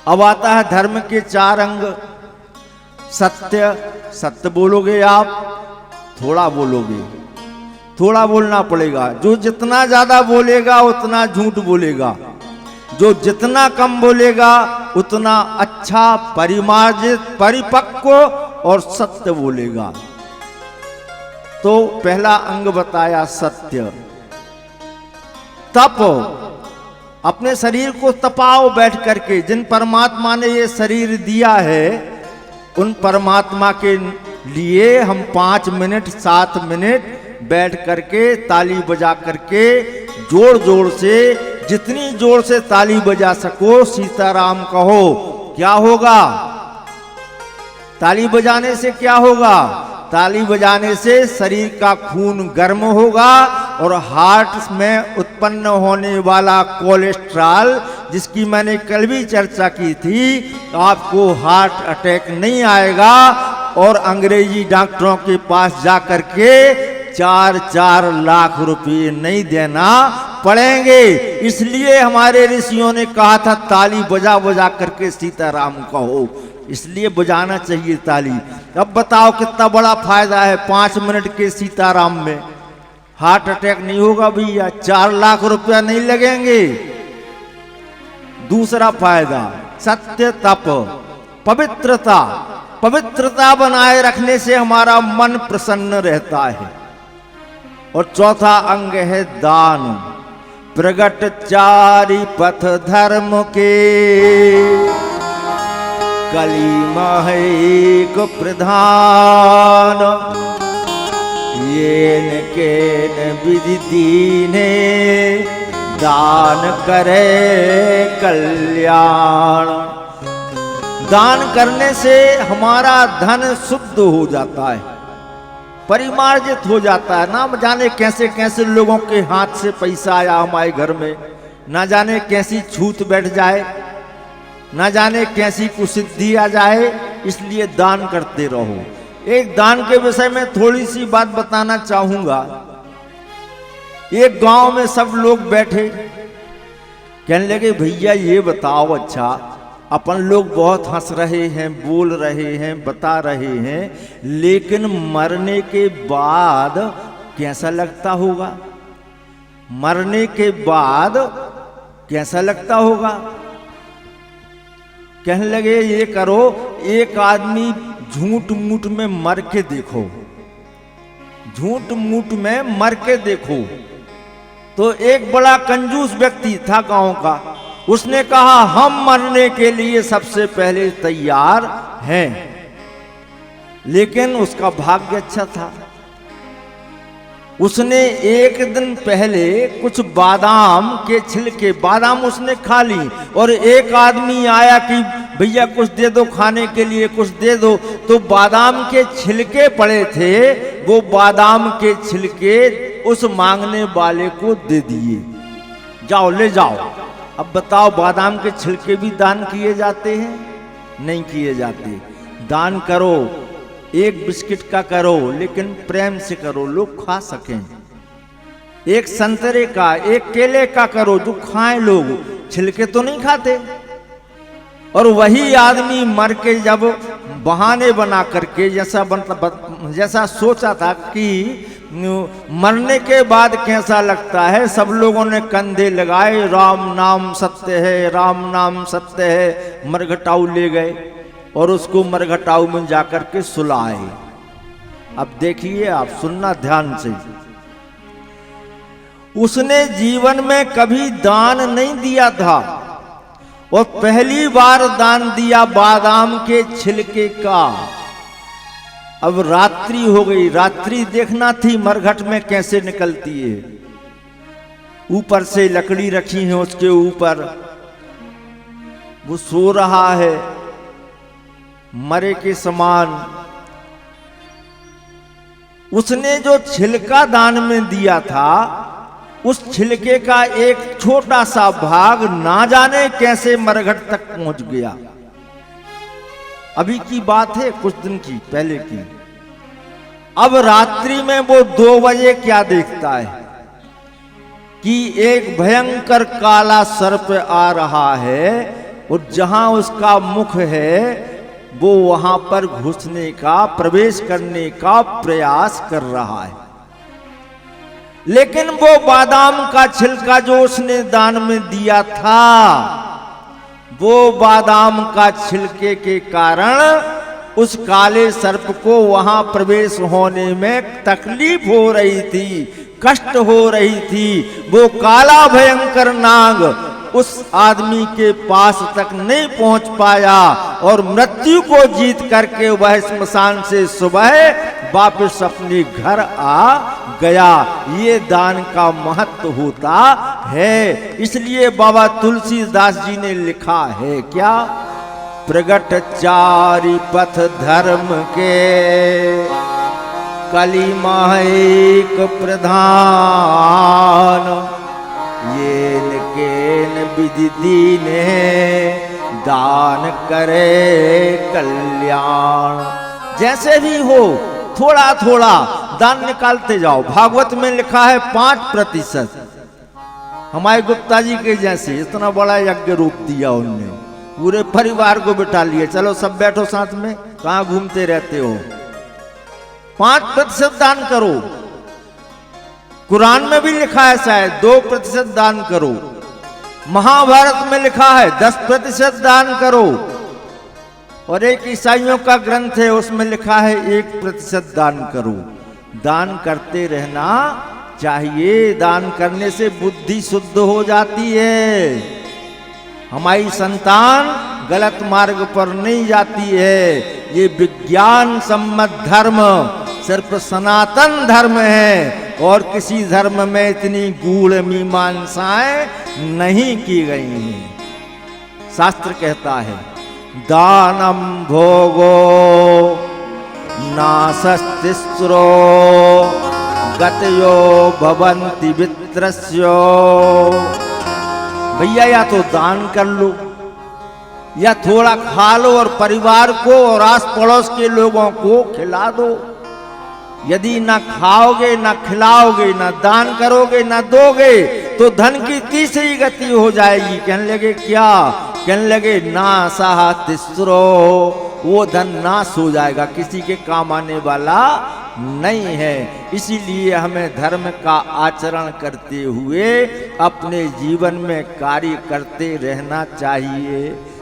अब आता है धर्म के 4 अंग। सत्य, सत्य बोलोगे आप, थोड़ा बोलोगे, थोड़ा बोलना पड़ेगा। जो जितना ज्यादा बोलेगा उतना झूठ बोलेगा, जो जितना कम बोलेगा उतना अच्छा, परिमार्जित, परिपक्व और सत्य बोलेगा। तो पहला अंग बताया सत्य। तप, अपने शरीर को तपाओ बैठ करके। जिन परमात्मा ने ये शरीर दिया है उन परमात्मा के लिए हम 5 मिनट 7 मिनट बैठ करके ताली बजा करके जोर जोर से, जितनी जोर से ताली बजा सको सीताराम कहो। क्या होगा? ताली बजाने से क्या होगा? ताली बजाने से शरीर का खून गर्म होगा और हार्ट में उत्पन्न होने वाला कोलेस्ट्रॉल, जिसकी मैंने कल भी चर्चा की थी, आपको हार्ट अटैक नहीं आएगा और अंग्रेजी डॉक्टरों के पास जाकर के 4-4 लाख रुपए नहीं देना पड़ेंगे। इसलिए हमारे ऋषियों ने कहा था ताली बजा बजा करके सीताराम कहो, इसलिए बजाना चाहिए ताली। अब बताओ कितना बड़ा फायदा है 5 मिनट के सीताराम में। हार्ट अटैक नहीं होगा भैया, 4 लाख रुपया नहीं लगेंगे। दूसरा फायदा सत्य, तप, पवित्रता। पवित्रता बनाए रखने से हमारा मन प्रसन्न रहता है। और चौथा अंग है दान। प्रगट 4 पथ धर्म के, कली महक प्रधान। येन केन विधि दीने, दान करे कल्याण। दान करने से हमारा धन शुद्ध हो जाता है, परिमार्जित हो जाता है। ना जाने कैसे कैसे लोगों के हाथ से पैसा आया हमारे घर में, ना जाने कैसी छूत बैठ जाए, ना जाने कैसी कुसिद्धि आ जाए। इसलिए दान करते रहो। एक दान के विषय में थोड़ी सी बात बताना चाहूंगा। एक गांव में सब लोग बैठे, कहने लगे भैया ये बताओ, अच्छा अपन लोग बहुत हंस रहे हैं, बोल रहे हैं, बता रहे हैं, लेकिन मरने के बाद कैसा लगता होगा? मरने के बाद कैसा लगता होगा? कहने लगे ये करो, एक आदमी झूठ मूठ में मर के देखो, झूठ मूठ में मर के देखो। तो एक बड़ा कंजूस व्यक्ति था गांव का, उसने कहा हम मरने के लिए सबसे पहले तैयार हैं। लेकिन उसका भाग्य अच्छा था, उसने एक दिन पहले कुछ बादाम के छिलके, बादाम उसने खा ली। और एक आदमी आया कि भैया कुछ दे दो खाने के लिए, कुछ दे दो। तो बादाम के छिलके पड़े थे, वो बादाम के छिलके उस मांगने वाले को दे दिए, जाओ ले जाओ। अब बताओ बादाम के छिलके भी दान किए जाते हैं? नहीं किए जाते। दान करो, एक बिस्किट का करो, लेकिन प्रेम से करो, लोग खा सकें। एक संतरे का, एक केले का करो, जो खाएं लोग, छिलके तो नहीं खाते। और वही आदमी मर के जब बहाने बना करके जैसा सोचा था कि मरने के बाद कैसा लगता है, सब लोगों ने कंधे लगाए, राम नाम सत्य है, राम नाम सत्य है, मरघटाऊ ले गए और उसको मरघटाऊ में जाकर के सुलाए। अब देखिए, आप सुनना ध्यान से, उसने जीवन में कभी दान नहीं दिया था और पहली बार दान दिया बादाम के छिलके का। अब रात्रि हो गई, रात्रि देखना थी मरघट में कैसे निकलती है। ऊपर से लकड़ी रखी है, उसके ऊपर वो सो रहा है मरे के समान। उसने जो छिलका दान में दिया था, उस छिलके का एक छोटा सा भाग ना जाने कैसे मरघट तक पहुंच गया। अभी की बात है, कुछ दिन की पहले की। अब रात्रि में वो 2 बजे क्या देखता है कि एक भयंकर काला सर्प आ रहा है और जहां उसका मुख है वो वहां पर घुसने का, प्रवेश करने का प्रयास कर रहा है। लेकिन वो बादाम का छिलका जो उसने दान में दिया था, वो बादाम का छिलके के कारण उस काले सर्प को वहां प्रवेश होने में तकलीफ हो रही थी, कष्ट हो रही थी। वो काला भयंकर नाग उस आदमी के पास तक नहीं पहुंच पाया और मृत्यु को जीत करके वह स्मशान से सुबह वापस अपने घर आ गया। ये दान का महत्व होता है। इसलिए बाबा तुलसीदास जी ने लिखा है क्या, प्रगट चारि पथ धर्म के, कली एक प्रधान, ये केन विधि दीने, दान करे कल्याण। जैसे भी हो थोड़ा थोड़ा दान निकालते जाओ। भागवत में लिखा है 5%। हमारे गुप्ता जी के जैसे इतना बड़ा यज्ञ रूप दिया उनने, पूरे परिवार को बिठा लिए, चलो सब बैठो साथ में, कहां घूमते रहते हो, 5% दान करो। कुरान में भी लिखा है शायद 2% दान करो। महाभारत में लिखा है 10% दान करो। और एक ईसाइयों का ग्रंथ है उसमें लिखा है 1% दान करो। दान करते रहना चाहिए। दान करने से बुद्धि शुद्ध हो जाती है, हमारी संतान गलत मार्ग पर नहीं जाती है। ये विज्ञान सम्मत धर्म सिर्फ सनातन धर्म है और किसी धर्म में इतनी गूढ़ मीमांसाएं नहीं की गई हैं। शास्त्र कहता है दानम भोगो नासस्तिस्रो गतयो भवन्ति वित्रस्यो। भैया या तो दान कर लो या थोड़ा खा लो और परिवार को और आस पड़ोस के लोगों को खिला दो। यदि ना खाओगे, ना खिलाओगे, ना दान करोगे, ना दोगे तो धन की तीसरी गति हो जाएगी। कहने लगे क्या? कहने लगे नासः तिस्रो, वो धन नाश हो जाएगा, किसी के काम आने वाला नहीं है। इसीलिए हमें धर्म का आचरण करते हुए अपने जीवन में कार्य करते रहना चाहिए।